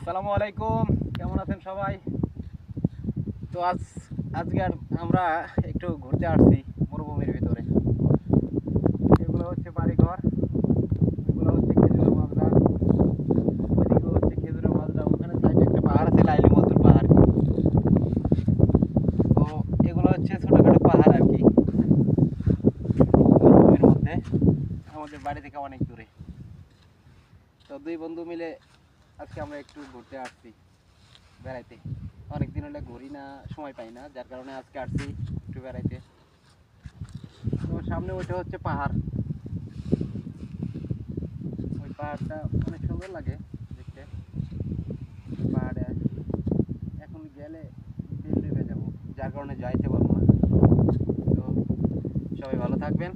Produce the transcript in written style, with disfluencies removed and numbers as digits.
আসসালামু আলাইকুম, কেমন আছেন সবাই? তো আজকে আমরা একটু ঘুরতে আসছি মরুভূমির ভিতরে। এগুলো হচ্ছে বাড়িঘর, এগুলো হচ্ছে খেজুরের মাজরা, ওইদিকে হচ্ছে খেজুরের মাজরা, ওখানে সাইডে একটা পাহাড় আছে লাইলি মতুর পাহাড়। তো এগুলো হচ্ছে ছোটোখাটো পাহাড় আর কি, মরুভূমির মধ্যে, আমাদের বাড়ি থেকে অনেক দূরে। তো দুই বন্ধু মিলে আজকে আমরা একটু ঘুরতে আসছি, বেড়াইতে। অনেকদিন হলে ঘুরি না, সময় পাই না, যার কারণে আজকে আসছি একটু বেড়াইতে। তো সামনে ওইটা হচ্ছে পাহাড়, ওই পাহাড়টা অনেক সুন্দর লাগে দেখতে। পাহাড়ে এখন গেলে তেল ডুবে যাবো, যার কারণে যাইতে পারবো না। তো সবাই ভালো থাকবেন।